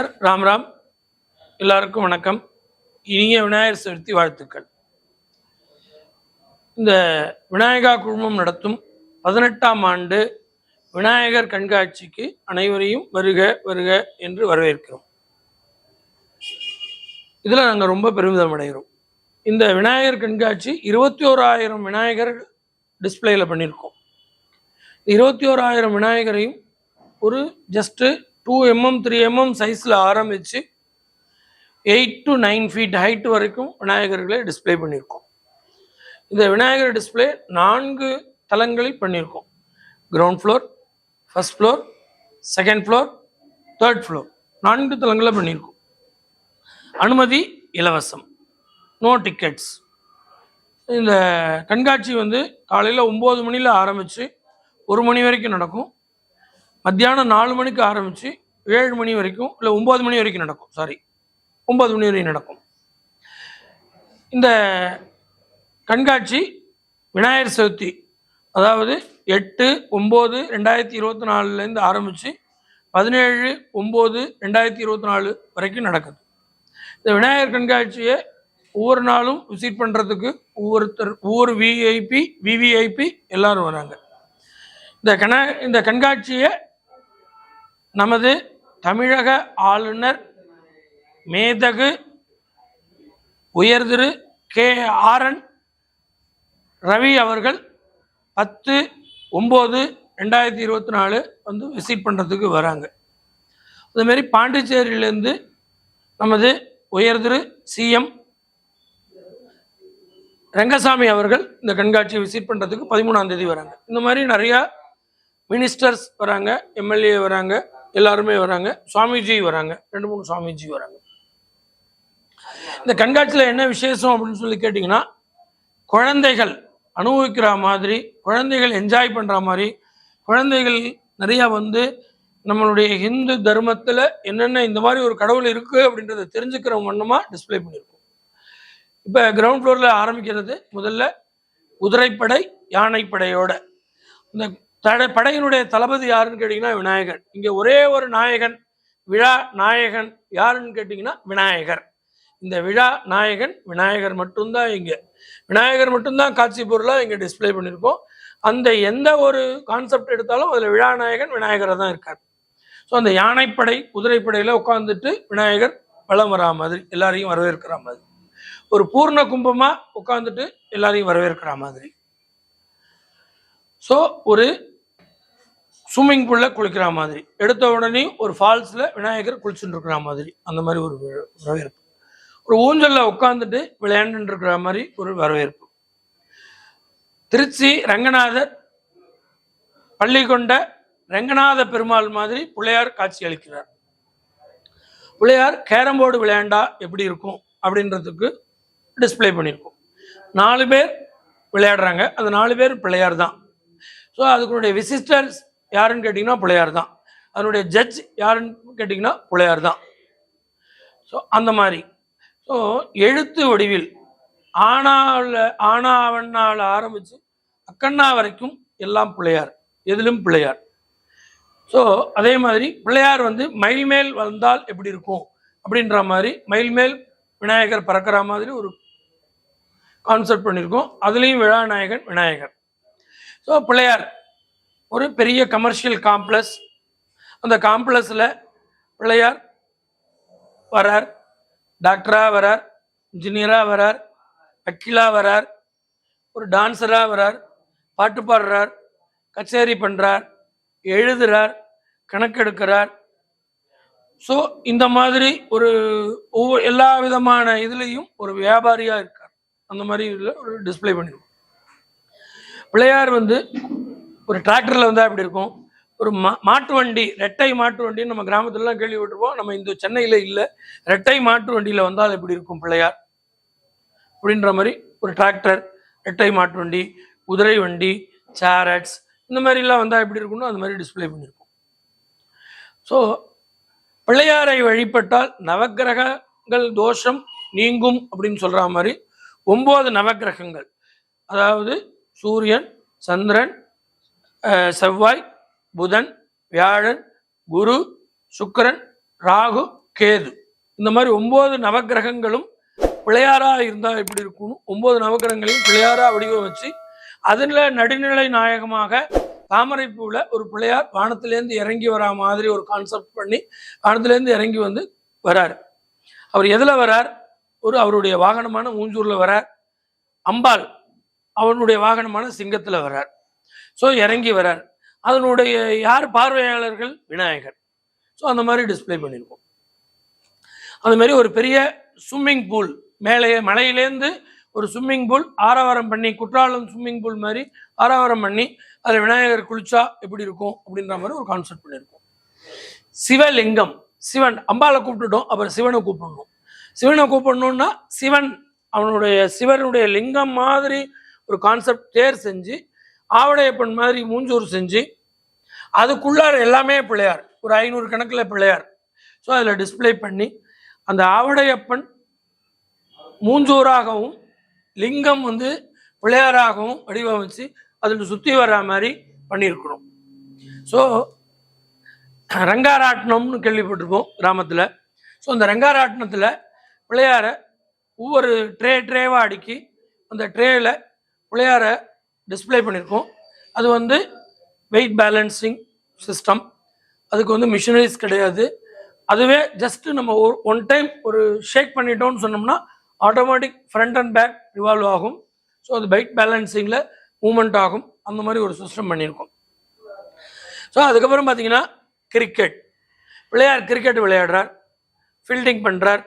ராம் ராம். எல்லாருக்கும் வணக்கம். இனிய விநாயகர் சதுர்த்தி வாழ்த்துக்கள். இந்த விநாயகா குழுமம் நடத்தும் 18ஆம் ஆண்டு விநாயகர் கண்காட்சிக்கு அனைவரையும் வருக வருக என்று வரவேற்கிறோம். இதில் நாங்கள் ரொம்ப பெருமிதம் அடைகிறோம். இந்த விநாயகர் கண்காட்சி 21,000 விநாயகர் டிஸ்பிளேயில் பண்ணியிருக்கோம். 21,000 விநாயகரையும் ஒரு ஜஸ்ட்டு 2mm 3mm சைஸில் ஆரம்பித்து 8 to 9 feet ஹைட் வரைக்கும் விநாயகர்களை டிஸ்பிளே பண்ணியிருக்கோம். இந்த விநாயகர் டிஸ்பிளே 4 தளங்களில் பண்ணியிருக்கோம். Ground floor, first floor, second floor, third floor, 4 தளங்களில் பண்ணியிருக்கோம். அனுமதி இலவசம், நோ டிக்கெட்ஸ். இந்த கண்காட்சி காலையில் 9 மணியில் ஆரம்பித்து 1 மணி வரைக்கும் நடக்கும். மத்தியானம் 4 மணிக்கு ஆரம்பித்து 7 மணி வரைக்கும், இல்லை 9 மணி வரைக்கும் நடக்கும். 9 மணி வரைக்கும் நடக்கும். இந்த கண்காட்சி விநாயகர் சதுர்த்தி, அதாவது 8/9/2024 ஆரம்பித்து 17/9/2024 வரைக்கும் நடக்குது. இந்த விநாயகர் கண்காட்சியை ஒவ்வொரு நாளும் விசிட் பண்ணுறதுக்கு ஒவ்வொரு விவிஐபி எல்லாரும் வராங்க. இந்த கண்காட்சியை நமது தமிழக ஆளுநர் மேதகு உயர்திரு KRN ரவி அவர்கள் 10/9/2024 விசிட் பண்ணுறதுக்கு வராங்க. அதுமாரி பாண்டிச்சேரியிலேருந்து நமது உயர்திரு CM ரங்கசாமி அவர்கள் இந்த கண்காட்சியை விசிட் பண்ணுறதுக்கு 13ஆம் தேதி வராங்க. இந்த மாதிரி நிறையா மினிஸ்டர்ஸ் வராங்க, MLA வராங்க, எல்லாருமே வராங்க, சுவாமிஜி வராங்க, 2-3 சுவாமிஜி வராங்க. இந்த கண்காட்சியில் என்ன விசேஷம் அப்படின்னு சொல்லி கேட்டிங்கன்னா, குழந்தைகள் அனுபவிக்கிற மாதிரி, குழந்தைகள் என்ஜாய் பண்ணுற மாதிரி, குழந்தைகள் நிறையா நம்மளுடைய ஹிந்து தர்மத்தில் என்னென்ன இந்த மாதிரி ஒரு கடவுள் இருக்குது அப்படின்றத தெரிஞ்சுக்கிற வண்ணமாக டிஸ்பிளே பண்ணியிருக்கோம். இப்போ கிரவுண்ட் ஃப்ளோரில் ஆரம்பிக்கிறது முதல்ல குதிரைப்படை, யானைப்படையோட. இந்த படையினுடைய தளபதி யாருன்னு கேட்டிங்கன்னா விநாயகர். இங்கே ஒரே ஒரு நாயகன், விழா நாயகன் யாருன்னு கேட்டிங்கன்னா விநாயகர். இந்த விழா நாயகன் விநாயகர் மட்டும்தான். இங்கே விநாயகர் மட்டும்தான் காட்சி பொருளாக இங்கே டிஸ்பிளே பண்ணியிருக்கோம். அந்த எந்த ஒரு கான்செப்ட் எடுத்தாலும் அதில் விழா நாயகன் விநாயகரை தான் இருக்கார். ஸோ அந்த யானைப்படை குதிரைப்படையில் உட்காந்துட்டு விநாயகர் வலம் வரா மாதிரி, எல்லாரையும் வரவேற்கிற மாதிரி, ஒரு பூர்ண கும்பமாக உட்காந்துட்டு எல்லாரையும் வரவேற்கிற மாதிரி. ஸோ ஒரு ஸ்விம்மிங் பூலில் குளிக்கிற மாதிரி, எடுத்த உடனே ஒரு ஃபால்ஸில் விநாயகர் குளிச்சுட்டு இருக்கிற மாதிரி, அந்த மாதிரி ஒரு வரவேற்பு. ஒரு ஊஞ்சலில் உட்காந்துட்டு விளையாண்டுட்டு இருக்கிற மாதிரி ஒரு வரவேற்பு. திருச்சி ரங்கநாதர் பள்ளி கொண்ட ரங்கநாத பெருமாள் மாதிரி பிள்ளையார் காட்சி அளிக்கிறார். பிள்ளையார் கேரம் போர்டு விளையாண்டா எப்படி இருக்கும் அப்படின்றதுக்கு டிஸ்பிளே பண்ணியிருக்கோம். 4 பேர் விளையாடுறாங்க, அந்த 4 பேர் பிள்ளையார் தான். ஸோ அதுக்குடைய விசிஸ்டர்ஸ் யாருன்னு கேட்டிங்கன்னா பிள்ளையார் தான். அதனுடைய ஜட்ஜ் யாருன்னு கேட்டிங்கன்னா பிள்ளையார் தான். ஸோ அந்த மாதிரி. ஸோ எழுத்து வடிவில் ஆனாவண்ணால் ஆரம்பித்து அக்கண்ணா வரைக்கும் எல்லாம் பிள்ளையார், எதிலும் பிள்ளையார். ஸோ அதே மாதிரி பிள்ளையார் மயில் மேல் வந்தால் எப்படி இருக்கும் அப்படின்ற மாதிரி, மயில் மேல் விநாயகர் பறக்கிற மாதிரி ஒரு கான்செப்ட் பண்ணியிருக்கோம். அதுலேயும் விழா நாயகன் விநாயகர். ஸோ பிள்ளையார் ஒரு பெரிய கமர்ஷியல் காம்ப்ளெக்ஸ். அந்த காம்ப்ளெக்ஸில் பிள்ளையார் வரார், டாக்டராக வரார், இன்ஜினியராக வரார், வக்கீலாக வரார், ஒரு டான்ஸராக வரார், பாட்டு பாடுறார், கச்சேரி பண்ணுறார், எழுதுகிறார், கணக்கெடுக்கிறார். ஸோ இந்த மாதிரி எல்லா விதமான இதுலேயும் ஒரு வியாபாரியாக இருக்கார். அந்த மாதிரி இதில் ஒரு டிஸ்பிளே பண்ணிடுவோம். பிள்ளையார் ஒரு டிராக்டரில் வந்தால் எப்படி இருக்கும், ஒரு மாட்டு வண்டி, ரெட்டை மாட்டு வண்டின்னு நம்ம கிராமத்துலலாம் கேள்விப்பட்டிருப்போம். நம்ம இந்த சென்னையில் இல்லை, ரெட்டை மாட்டு வண்டியில் வந்தால் எப்படி இருக்கும் பிள்ளையார் அப்படின்ற மாதிரி ஒரு டிராக்டர், ரெட்டை மாட்டு வண்டி, குதிரை வண்டி, சேரட்ஸ், இந்த மாதிரிலாம் வந்தால் எப்படி இருக்குன்னு அந்த மாதிரி டிஸ்பிளே பண்ணியிருக்கோம். ஸோ பிள்ளையாரை வழிபட்டால் நவக்கிரகங்கள் தோஷம் நீங்கும் அப்படின்னு சொல்கிற மாதிரி 9 நவக்கிரகங்கள், அதாவது சூரியன், சந்திரன், செவ்வாய், புதன், வியாழன், குரு, சுக்கிரன், ராகு, கேது. இந்த மாதிரி 9 நவக்கிரகங்களும் பிள்ளையாரா இருந்தா எப்படி இருக்கும், 9 நவக்கிரகங்களையும் பிள்ளையாரா வடிவமைச்சு அதுல நடுநிலை நாயகமாக தாமரைப்பூவில் ஒரு பிள்ளையார் வானத்திலேருந்து இறங்கி வரா மாதிரி ஒரு கான்செப்ட் பண்ணி வானத்திலேருந்து இறங்கி வந்து வரார். அவர் எதுல வரார்? அவருடைய வாகனமான மூஞ்சூர்ல வரார். அம்பாள் அவனுடைய வாகனமான சிங்கத்துல வரார். ஸோ இறங்கி வரார். அதனுடைய யார் பார்வையாளர்கள்? விநாயகர். ஸோ அந்த மாதிரி டிஸ்பிளே பண்ணியிருக்கோம். அந்த மாதிரி ஒரு பெரிய ஸ்விம்மிங் பூல் மேலே மலையிலேருந்து ஒரு ஸ்விம்மிங் பூல் ஆரவாரம் பண்ணி, குற்றாலம் ஸ்விம்மிங் பூல் மாதிரி ஆரவாரம் பண்ணி அதில் விநாயகர் குளிச்சா எப்படி இருக்கும் அப்படின்ற மாதிரி ஒரு கான்செப்ட் பண்ணியிருக்கோம். சிவலிங்கம், சிவன், அம்பாளை கூப்பிட்டுட்டோம், அப்புறம் சிவனை கூப்பிடணும். சிவனை கூப்பிடணும்னா சிவனுடைய லிங்கம் மாதிரி ஒரு கான்செப்ட் தேர் செஞ்சு ஆவடையப்பன் மாதிரி மூஞ்சூர் செஞ்சு அதுக்குள்ளார எல்லாமே பிள்ளையார், ஒரு 500 கணக்கில் பிள்ளையார். ஸோ அதில் டிஸ்பிளே பண்ணி அந்த ஆவடையப்பன் மூஞ்சூராகவும் லிங்கம் வந்து பிள்ளையாராகவும் வடிவமைச்சு அதில் சுற்றி வர்ற மாதிரி பண்ணியிருக்கிறோம். ஸோ ரங்காராட்டினம்னு கேள்விப்பட்டிருப்போம் கிராமத்தில். ஸோ அந்த ரங்காராட்டினத்தில் பிள்ளையாரை ஒவ்வொரு ட்ரேவாக அடுக்கி அந்த ட்ரேயில் பிள்ளையாரை டிஸ்பிளே பண்ணியிருக்கோம். அது வந்து வெயிட் பேலன்சிங் சிஸ்டம், அதுக்கு வந்து மிஷினரிஸ் கிடையாது. அதுவே ஜஸ்ட்டு நம்ம ஒன் டைம் ஒரு ஷேக் பண்ணிட்டோம்னு சொன்னோம்னா automatic front and back revolve ஆகும். ஸோ அது வெயிட் பேலன்சிங்கில் மூமெண்ட் ஆகும். அந்த மாதிரி ஒரு சிஸ்டம் பண்ணியிருக்கோம். ஸோ அதுக்கப்புறம் பார்த்தீங்கன்னா கிரிக்கெட், பிள்ளையார் கிரிக்கெட் விளையாடுறார், ஃபீல்டிங் பண்ணுறார்,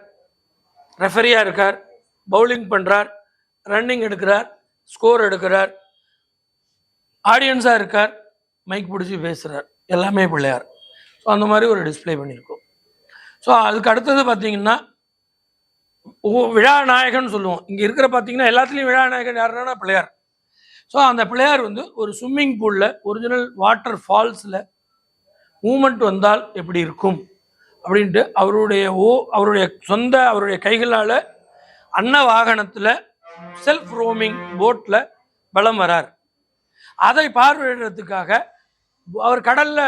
ரெஃபரியாக இருக்கார், பவுலிங் பண்ணுறார், ரன்னிங் எடுக்கிறார், ஸ்கோர் எடுக்கிறார், ஆடியன்ஸாக இருக்கார், மைக் பிடிச்சி பேசுகிறார், எல்லாமே பிள்ளையார். ஸோ அந்த மாதிரி ஒரு டிஸ்பிளே பண்ணியிருக்கோம். ஸோ அதுக்கு அடுத்தது பார்த்தீங்கன்னா விழாநாயகன் சொல்லுவோம். இங்கே இருக்கிற பார்த்தீங்கன்னா எல்லாத்துலேயும் விழாநாயகன் யாருன்னா பிள்ளையார். ஸோ அந்த பிள்ளையார் வந்து ஒரு ஸ்விம்மிங் பூலில் ஒரிஜினல் வாட்டர் ஃபால்ஸில் மூமெண்ட் வந்தால் எப்படி இருக்கும் அப்படின்ட்டு அவருடைய கைகளால் அன்ன வாகனத்தில் செல்ஃப் ரோமிங் போட்டில் பலம் வரார். அதை பார்வையிடுறதுக்காக அவர் கடலில்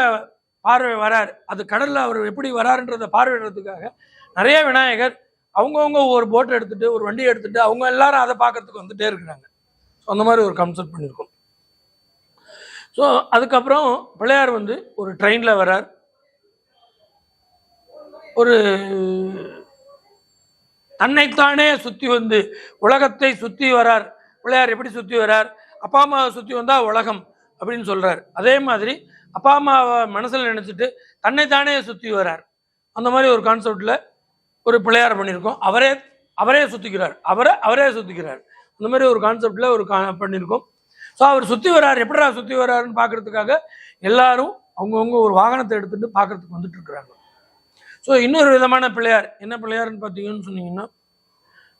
வரார். அது கடலில் அவர் எப்படி வராருன்றதை பார்வையிடுறதுக்காக நிறைய விநாயகர் அவங்கவுங்க ஒரு போட்டை எடுத்துகிட்டு ஒரு வண்டியை எடுத்துகிட்டு அவங்க எல்லாரும் அதை பார்க்கறதுக்கு வந்துட்டே இருக்கிறாங்க. ஸோ அந்த மாதிரி ஒரு கான்செப்ட் பண்ணியிருக்கோம். ஸோ அதுக்கப்புறம் பிள்ளையார் வந்து ஒரு ட்ரெயினில் வரார், ஒரு தன்னைத்தானே சுற்றி வந்து உலகத்தை சுற்றி வரார். பிள்ளையார் எப்படி சுற்றி வரார்? அப்பா அம்மாவை சுற்றி வந்தால் உலகம் அப்படின்னு சொல்கிறார். அதே மாதிரி அப்பா அம்மாவை மனசில் நினச்சிட்டு தன்னைத்தானே சுற்றி வரார். அந்த மாதிரி ஒரு கான்செப்டில் ஒரு பிள்ளையார் பண்ணியிருக்கோம். அவரே சுற்றிக்கிறார், அவரே சுற்றிக்கிறார். அந்த மாதிரி ஒரு கான்செப்டில் பண்ணியிருக்கோம். ஸோ அவர் சுற்றி வரார், எப்படிடா சுற்றி வராருன்னு பார்க்குறதுக்காக எல்லாரும் அவங்கவுங்க ஒரு வாகனத்தை எடுத்துகிட்டு பார்க்குறதுக்கு வந்துட்டு இருக்கிறாங்க. ஸோ இன்னொரு விதமான பிள்ளையார், என்ன பிள்ளையார்னு பார்த்தீங்கன்னு சொன்னீங்கன்னா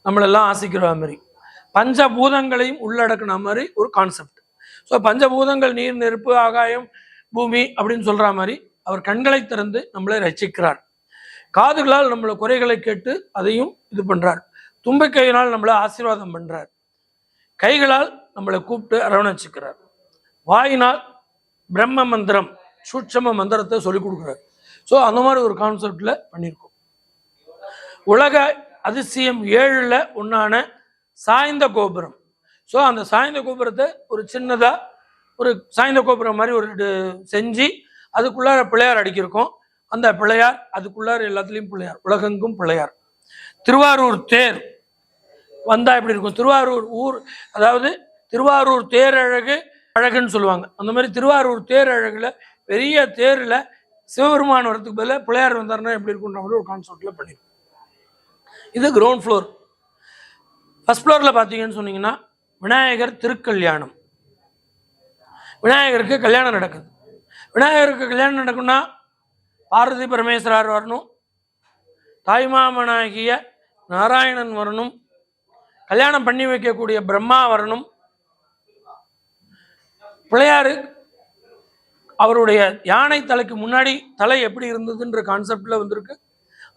நம்மளெல்லாம் ஆசிக்கிற மாதிரி பஞ்சபூதங்களையும் உள்ளடக்கின மாதிரி ஒரு கான்செப்ட். ஸோ பஞ்சபூதங்கள் நீர், நெருப்பு, ஆகாயம், பூமி அப்படின்னு சொல்கிற மாதிரி அவர் கண்களை திறந்து நம்மளை ரட்சிக்கிறார். காதுகளால் நம்மளை குறைகளை கேட்டு அதையும் இது பண்ணுறார். தும்பிக்கையினால் நம்மளை ஆசீர்வாதம் பண்ணுறார். கைகளால் நம்மளை கூப்பிட்டு அரவணைச்சிக்கிறார். வாயினால் பிரம்ம மந்திரம், சூட்சம மந்திரத்தை சொல்லிக் கொடுக்குறார். ஸோ அந்த மாதிரி ஒரு கான்செப்டில் பண்ணியிருக்கோம். உலக அதிசயம் 7ல் ஒன்றான சாய்ந்த கோபுரம். ஸோ அந்த சாய்ந்த கோபுரத்தை ஒரு சின்னதாக ஒரு சாய்ந்த கோபுரம் மாதிரி ஒரு செஞ்சு அதுக்குள்ளார பிள்ளையார் அடிக்கிருக்கோம். அந்த பிள்ளையார் அதுக்குள்ளார எல்லாத்துலேயும் பிள்ளையார், உலகெங்கும் பிள்ளையார். திருவாரூர் தேர் வந்தால் எப்படி இருக்கும்? திருவாரூர் ஊர், அதாவது திருவாரூர் தேர் அழகுன்னு சொல்லுவாங்க. அந்த மாதிரி திருவாரூர் தேர் அழகில் பெரிய தேரில் சிவபெருமான் வரத்துக்கு பதிலாக பிள்ளையார் வந்தாருன்னா எப்படி இருக்குன்ற மாதிரி ஒரு கான்செப்டில் பண்ணியிருக்கோம். இது கிரவுண்ட் ஃப்ளோர். ஃபர்ஸ்ட் ஃப்ளோரில் பார்த்தீங்கன்னு சொன்னீங்கன்னா விநாயகர் திருக்கல்யாணம். விநாயகருக்கு கல்யாணம் நடக்குது. விநாயகருக்கு கல்யாணம் நடக்கும்னா பார்வதி பரமேஸ்வரர் வரணும், தாய்மாமனாகிய நாராயணன் வரணும், கல்யாணம் பண்ணி வைக்கக்கூடிய பிரம்மா வரணும். பிள்ளையாரு அவருடைய யானை தலைக்கு முன்னாடி தலை எப்படி இருந்ததுன்ற கான்செப்டில் வந்திருக்கு.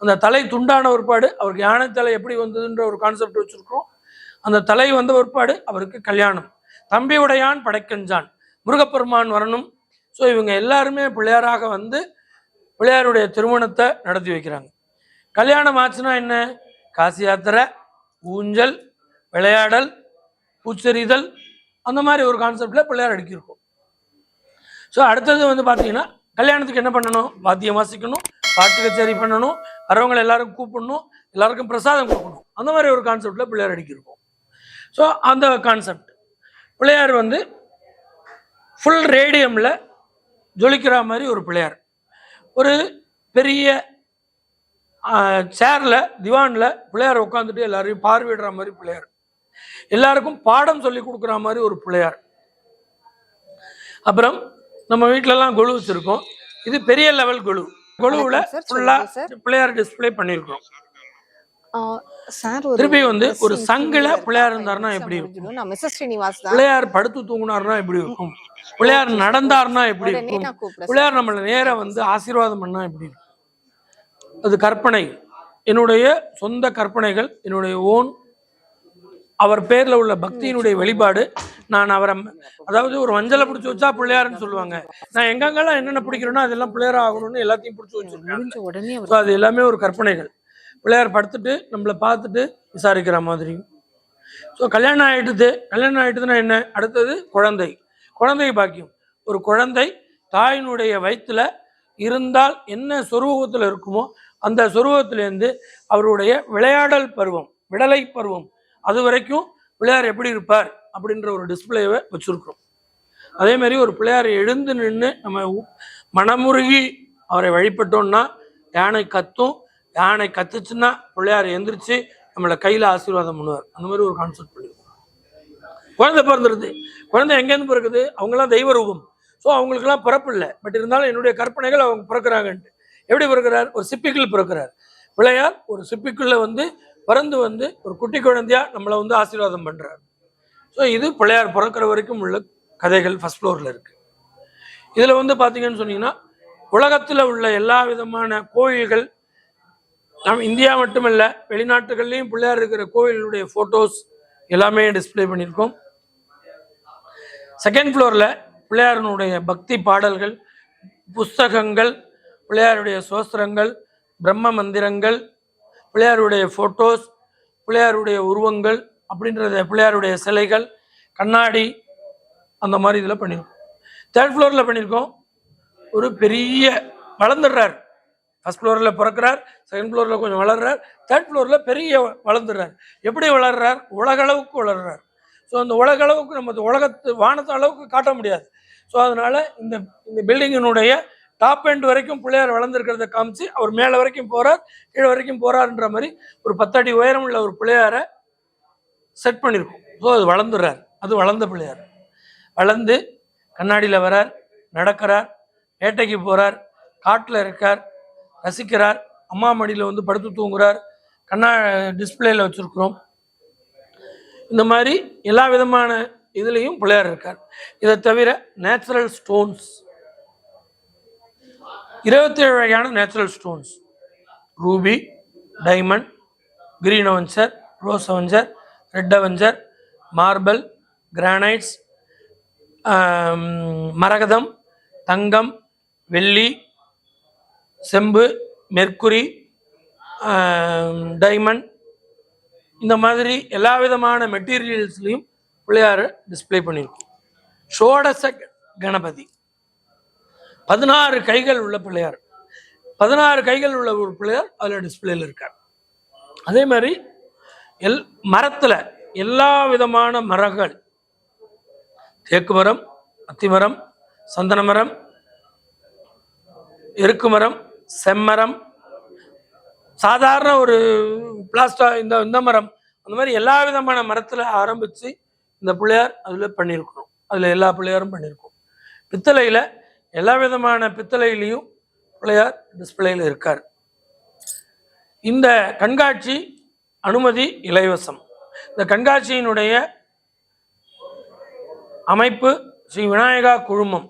அந்த தலை துண்டான ஒருபாடு அவருக்கு யானை தலை எப்படி வந்ததுன்ற ஒரு கான்செப்ட் வச்சுருக்கிறோம். அந்த தலை வந்த ஒருபாடு அவருக்கு கல்யாணம். தம்பி உடையான் படைக்கஞ்சான், முருகப்பெருமான் வரணும். ஸோ இவங்க எல்லாருமே பிள்ளையாராக வந்து பிள்ளையாருடைய திருமணத்தை நடத்தி வைக்கிறாங்க. கல்யாணம் ஆச்சுன்னா என்ன, காசி யாத்திரை, ஊஞ்சல், விளையாடல், பூச்செறிதல், அந்த மாதிரி ஒரு கான்செப்டில் பிள்ளையார் அடுக்கியிருக்கும். ஸோ அடுத்தது வந்து பார்த்தீங்கன்னா கல்யாணத்துக்கு என்ன பண்ணணும், வாத்தியம் வாசிக்கணும், பாட்டு கச்சேரி பண்ணணும், வரவங்களை எல்லாரும் கூப்பிடணும், எல்லாருக்கும் பிரசாதம் கொடுக்கணும், அந்த மாதிரி ஒரு கான்செப்டில் பிள்ளையார் அடுக்கியிருக்கும். ஸோ அந்த கான்செப்ட் பிள்ளையார் வந்து ஃபுல் ரேடியமில் ஜொலிக்கிற மாதிரி ஒரு பிள்ளையார். ஒரு பெரிய சேரில் திவானில் பிள்ளையார் உட்காந்துட்டு எல்லாரையும் பார்வையிடுற மாதிரி பிள்ளையார். எல்லாருக்கும் பாடம் சொல்லி கொடுக்குற மாதிரி ஒரு பிள்ளையார். அப்புறம் நம்ம வீட்டிலலாம் கொலு வச்சுருக்கோம். இது பெரிய லெவல் கொலு. கொலுவில் ஃபுல்லாக பிள்ளையார் டிஸ்பிளே பண்ணியிருக்கோம். திருப்பி வந்து ஒரு சங்குல பிள்ளையார் இருந்தாருன்னா எப்படி இருக்கும், பிள்ளையார் படுத்து தூங்குனாருன்னா எப்படி இருக்கும், பிள்ளையார் நடந்தாருன்னா எப்படி இருக்கும், பிள்ளையார் நம்மளை நேரம் வந்து ஆசீர்வாதம் பண்ணா எப்படி இருக்கும். அது கற்பனை, என்னுடைய சொந்த கற்பனைகள், என்னுடைய ஓன், அவர் பேர்ல உள்ள பக்தியினுடைய வெளிப்பாடு. நான் அவரை, அதாவது ஒரு மஞ்சளை பிடிச்சி வச்சா பிள்ளையாருன்னு சொல்லுவாங்க. நான் எங்கெங்கெல்லாம் என்னென்ன பிடிக்கிறேனோ அதெல்லாம் பிள்ளையார் ஆகணும்னு எல்லாத்தையும் பிடிச்சி வச்சிருக்கேன். அது எல்லாமே ஒரு கற்பனைகள். பிள்ளையார் படுத்துட்டு நம்மளை பார்த்துட்டு விசாரிக்கிற மாதிரி. ஸோ கல்யாணம் ஆயிட்டுதுன்னா என்ன, அடுத்தது குழந்தை பாக்கியம். ஒரு குழந்தை தாயினுடைய வயிற்றுல இருந்தால் என்ன சொரூபத்தில் இருக்குமோ அந்த சொரூபத்திலேருந்து அவருடைய விளையாடல் பருவம், விடலை பருவம், அது வரைக்கும் பிள்ளையார் எப்படி இருப்பார் அப்படின்ற ஒரு டிஸ்பிளேவை வச்சுருக்கிறோம். அதே மாதிரி ஒரு பிள்ளையார் எழுந்து நின்று நம்ம மனமுருகி அவரை வழிபட்டோம்னா யானை கத்தும், யானை கத்துச்சுன்னா பிள்ளையார் எந்திரிச்சு நம்மளை கையில் ஆசீர்வாதம் பண்ணுவார். அந்த மாதிரி ஒரு கான்செப்ட் பண்ணியிருக்கோம். குழந்தை பிறந்துருது, குழந்தை எங்கேருந்து பிறகுது, அவங்களாம் தெய்வ ரூபம். ஸோ அவங்களுக்கெல்லாம் பிறப்பு இல்லை, பட் இருந்தாலும் என்னுடைய கற்பனைகள் அவங்க பிறக்கிறாங்கன்ட்டு. எப்படி பிறக்கிறார், ஒரு சிப்பிக்குள் பிறக்கிறார் பிள்ளையார். ஒரு சிப்பிக்குள்ள வந்து பிறந்து வந்து ஒரு குட்டி குழந்தையா நம்மளை வந்து ஆசீர்வாதம் பண்றார். ஸோ இது பிள்ளையார் பிறக்கிற வரைக்கும் உள்ள கதைகள் ஃபர்ஸ்ட் ஃப்ளோர்ல இருக்கு. இதுல வந்து பாத்தீங்கன்னு சொன்னீங்கன்னா உலகத்துல உள்ள எல்லா விதமான கோயில்கள், நம்ம இந்தியா மட்டுமல்ல வெளிநாட்டுகள்லையும் பிள்ளையார் இருக்கிற கோயிலுடைய போட்டோஸ் எல்லாமே டிஸ்பிளே பண்ணியிருக்கோம். செகண்ட் ஃப்ளோர்ல பிள்ளையாரனுடைய பக்தி பாடல்கள், புஸ்தகங்கள், பிள்ளையாருடைய சோஸ்திரங்கள், பிரம்ம மந்திரங்கள், பிள்ளையாருடைய ஃபோட்டோஸ், பிள்ளையாருடைய உருவங்கள் அப்படின்றத, பிள்ளையாருடைய சிலைகள், கண்ணாடி, அந்த மாதிரி இதில் பண்ணியிருக்கோம். தேர்ட் ஃப்ளோரில் பண்ணியிருக்கோம். ஒரு பெரிய வளர்ந்துடுறார். ஃபர்ஸ்ட் ஃப்ளோரில் பிறக்கிறார், செகண்ட் ஃப்ளோரில் கொஞ்சம் வளர்றார், தேர்ட் ஃப்ளோரில் பெரிய வளர்ந்துடுறார். எப்படி வளர்றார், உலகளவுக்கு வளர்றார். ஸோ அந்த உலகளவுக்கு நம்ம உலகத்து வானத்து அளவுக்கு காட்ட முடியாது. ஸோ அதனால இந்த பில்டிங்கினுடைய டாப் எண்ட் வரைக்கும் பிள்ளையார் வளர்ந்துருக்கிறத காமிச்சு அவர் மேலே வரைக்கும் போறார், கீழே வரைக்கும் போறாருன்ற மாதிரி ஒரு 10 அடி உயரம் உள்ள ஒரு பிள்ளையாரை செட் பண்ணியிருக்கோம். ஸோ அது வளர்ந்துடுறார். அது வளர்ந்த பிள்ளையார். வளர்ந்து கண்ணாடியில் வரார், நடக்கிறார், வேட்டைக்கு போறார், காட்டில் இருக்கார், ரசிக்கிறார், அம்மா மடியில் வந்து படுத்து தூங்குறார், டிஸ்பிளேல வச்சிருக்கிறோம். இந்த மாதிரி எல்லா விதமான இதுலேயும் பிள்ளையார் இருக்கார். இதை தவிர நேச்சுரல் ஸ்டோன்ஸ், 27 வகையான natural stones, ruby, diamond, green avenger, rose avenger, red avenger, marble, granites, மரகதம், தங்கம், வெள்ளி, செம்பு, மெர்க்குரி, டைமண்ட், இந்த மாதிரி எல்லா விதமான மெட்டீரியல்ஸ்லையும் பிள்ளையார் டிஸ்பிளே பண்ணியிருக்கோம். ஷோடச கணபதி, 16 கைகள் உள்ள பிள்ளையார், 16 கைகள் உள்ள ஒரு பிள்ளையார் அதில் டிஸ்பிளேல இருக்கார். அதே மாதிரி மரத்தில் எல்லா விதமான மரங்கள், தேக்கு மரம், அத்திமரம், சந்தன மரம், எருக்கு மரம், செம்மரம், சாதாரண ஒரு பிளாஸ்டா, இந்த மரம், அந்த மாதிரி எல்லா விதமான மரத்தில் ஆரம்பித்து இந்த பிள்ளையார் அதில் பண்ணியிருக்கிறோம். அதில் எல்லா பிள்ளையாரும் பண்ணியிருக்கோம். பித்தளையில் எல்லா விதமான பித்தளையிலையும் பிள்ளையார் டிஸ்பிளேயில் இருக்கார். இந்த கண்காட்சி அனுமதி இலவசம். இந்த கண்காட்சியினுடைய அமைப்பு ஸ்ரீ விநாயகா குழுமம்.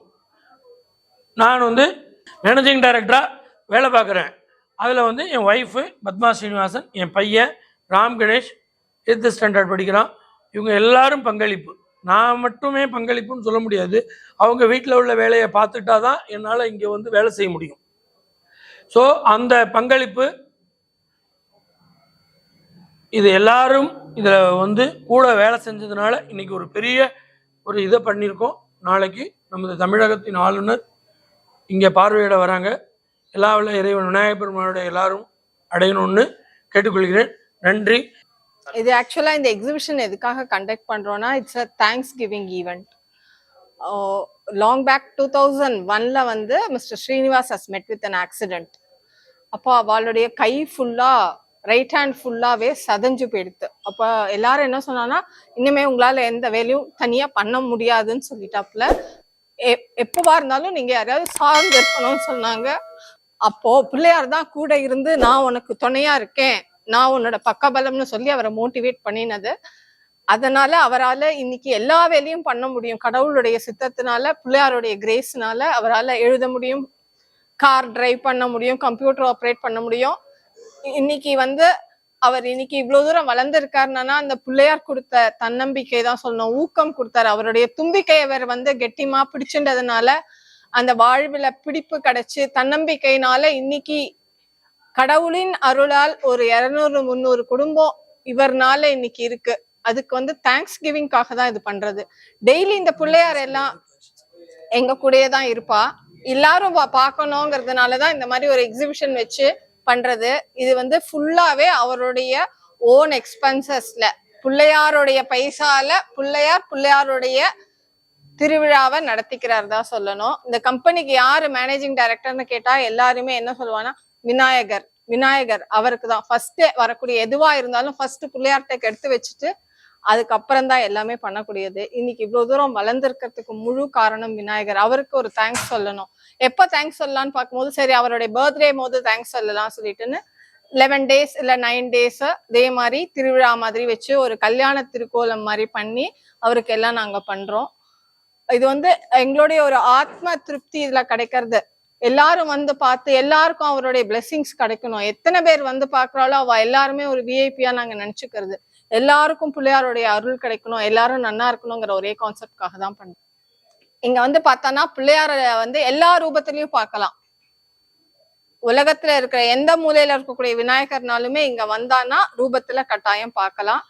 நான் வந்து மேனேஜிங் டைரக்டராக வேலை பார்க்குறேன். அதில் வந்து என் ஒய்ஃபு பத்மா ஸ்ரீனிவாசன், என் பையன் ராம் கணேஷ் 8th ஸ்டாண்டர்ட் படிக்கிறான். இவங்க எல்லாரும் பங்களிப்பு. நான் மட்டுமே பங்களிப்புன்னு சொல்ல முடியாது. அவங்க வீட்டில் உள்ள வேலையை பார்த்துட்டா தான் என்னால் இங்கே வந்து வேலை செய்ய முடியும். ஸோ அந்த பங்களிப்பு இது எல்லாரும் இதில் வந்து கூட வேலை செஞ்சதுனால இன்னைக்கு ஒரு பெரிய ஒரு இதை பண்ணியிருக்கோம். நாளைக்கு நமது தமிழகத்தின் ஆளுநர் இங்கே பார்வையிட வராங்க. எல்லா உள்ள இறைவன் விநாயகப் பெருமானுடைய எல்லாரும் அடையணும்னு கேட்டுக்கொள்கிறேன். நன்றி. இது ஆக்சுவலா இந்த எக்ஸிபிஷன் எதுக்காக கண்டக்ட் பண்றோம்னா, it's a thanksgiving event. Long back 2001ல வந்து mister Srinivas has met with an accident. அப்போ அவளுடைய கை ஃபுல்லா, ரைட் ஹேண்ட் ஃபுல்லாவே சதஞ்சு போயிடுது. அப்ப எல்லாரும் என்ன சொன்னாங்கன்னா, இனிமே உங்களால எந்த வேலையும் தனியா பண்ண முடியாதுன்னு சொல்லிட்டாப்புல. எப்பவா இருந்தாலும் நீங்க யாரையாவது சார்ந்து இருக்கணும்னு சொன்னாங்க. அப்போ பிள்ளையார் தான் கூட இருந்து நான் உனக்கு துணையா இருக்கேன், நான் உன்னோட பக்கபலம்னு சொல்லி அவரை மோட்டிவேட் பண்ணினது. அதனால அவரால் இன்னைக்கு எல்லா வேலையும் பண்ண முடியும். கடவுளுடைய சித்தத்தினால, பிள்ளையாருடைய கிரேஸ்னால அவரால் எழுத முடியும், கார் டிரைவ் பண்ண முடியும், கம்ப்யூட்டர் ஆப்ரேட் பண்ண முடியும். இன்னைக்கு வந்து அவர் இன்னைக்கு இவ்வளவு தூரம் வளர்ந்துருக்காருன்னா அந்த பிள்ளையார் கொடுத்த தன்னம்பிக்கை தான் சொல்லணும், ஊக்கம் கொடுத்தாரு. அவருடைய தும்பிக்கையை அவர் வந்து கெட்டிமா பிடிச்சுன்றதுனால அந்த வாழ்வுல பிடிப்பு கிடைச்சு தன்னம்பிக்கையினால இன்னைக்கு கடவுளின் அருளால் ஒரு 200-300 குடும்பம் இவர்னால இன்னைக்கு இருக்கு. அதுக்கு வந்து தேங்க்ஸ் கிவிங்காக தான் இது பண்றது. டெய்லி இந்த பிள்ளையார் எல்லாம் எங்க கூடயே தான் இருப்பா. எல்லாரும் பார்க்கணுங்கிறதுனாலதான் இந்த மாதிரி ஒரு எக்ஸிபிஷன் வச்சு பண்றது. இது வந்து ஃபுல்லாவே அவருடைய ஓன் எக்ஸ்பென்சஸ்ல, பிள்ளையாருடைய பைசால பிள்ளையாருடைய திருவிழாவை நடத்திக்கிறார் தான் சொல்லணும். இந்த கம்பெனிக்கு யாரு மேனேஜிங் டைரக்டர்னு கேட்டா எல்லாருமே என்ன சொல்லுவாங்கன்னா, விநாயகர் அவருக்கு தான் ஃபர்ஸ்ட் வரக்கூடிய எதுவா இருந்தாலும் ஃபர்ஸ்ட் பிள்ளையார்டக்கு எடுத்து வச்சுட்டு அதுக்கப்புறம் தான் எல்லாமே பண்ணக்கூடியது. இன்னைக்கு இவ்வளவு தூரம் வளர்ந்துருக்கிறதுக்கு முழு காரணம் விநாயகர். அவருக்கு ஒரு தேங்க்ஸ் சொல்லணும். எப்ப தேங்க்ஸ் சொல்லலாம்னு பார்க்கும்போது, சரி அவருடைய பர்த்டே போது தேங்க்ஸ் சொல்லலாம் சொல்லிட்டுன்னு 11 days இல்ல 9 days இதே மாதிரி திருவிழா மாதிரி வச்சு ஒரு கல்யாண திருக்கோலம் மாதிரி பண்ணி அவருக்கு எல்லாம் நாங்க பண்றோம். இது வந்து எங்களுடைய ஒரு ஆத்ம திருப்தி இதுல கிடைக்கிறது. எல்லாரும் வந்து பார்த்து எல்லாருக்கும் அவருடைய பிளெஸிங்ஸ் கிடைக்கணும். எத்தனை பேர் வந்து பாக்குறாளோ அவ எல்லாருமே ஒரு விஐபியா நாங்க நினைச்சுக்கிறது. எல்லாருக்கும் பிள்ளையாருடைய அருள் கிடைக்கணும், எல்லாரும் நன்னா இருக்கணுங்கிற ஒரே கான்செப்ட்காக தான் பண்றோம். இங்க வந்து பார்த்தானா பிள்ளையார வந்து எல்லா ரூபத்திலையும் பார்க்கலாம். உலகத்துல இருக்கிற எந்த மூலையில இருக்கக்கூடிய விநாயகர்னாலுமே இங்க வந்தானா ரூபத்துல கட்டாயம் பார்க்கலாம்.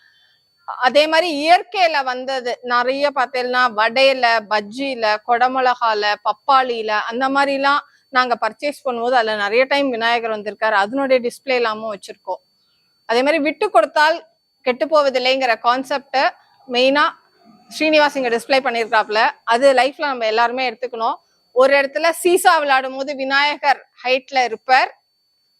அதே மாதிரி இயற்கையில வந்தது நிறைய பார்த்தேன்னா வடையில, பஜ்ஜியில, கொடமிளகால, பப்பாளியில அந்த மாதிரி எல்லாம் நாங்க பர்ச்சேஸ் பண்ணும்போது அதுல நிறைய டைம் விநாயகர் வந்திருக்காரு. அதனுடைய டிஸ்பிளே எல்லாமும் வச்சிருக்கோம். அதே மாதிரி விட்டு கொடுத்தால் கெட்டு போவதில்லைங்கிற கான்செப்ட மெயினா ஸ்ரீனிவாஸ் இங்க டிஸ்பிளே பண்ணியிருக்காப்ல. அது லைஃப்ல நம்ம எல்லாருமே எடுத்துக்கணும். ஒரு இடத்துல சீசா விளையாடும் போது விநாயகர் ஹைட்ல இருப்பார்,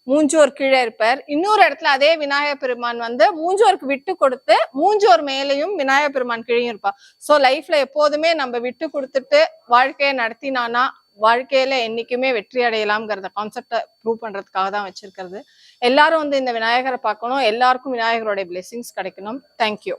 மூஞ்சோர் கீழே இருப்பார். இன்னொரு இடத்துல அதே விநாயகர் பெருமான் வந்து மூஞ்சோருக்கு விட்டு கொடுத்து மூஞ்சோர் மேலையும் விநாயகர் பெருமான் கீழையும் இருப்பா. சோ லைஃப்ல எப்போதுமே நம்ம விட்டு கொடுத்துட்டு வாழ்க்கையை நடத்தினானா வாழ்க்கையில என்னைக்குமே வெற்றி அடையலாம்ங்கிறத கான்செப்டை ப்ரூவ் பண்றதுக்காக தான் வச்சிருக்கிறது. எல்லாரும் வந்து இந்த விநாயகரை பார்க்கணும், எல்லாருக்கும் விநாயகருடைய பிளெஸிங்ஸ் கிடைக்கணும். தேங்க்யூ.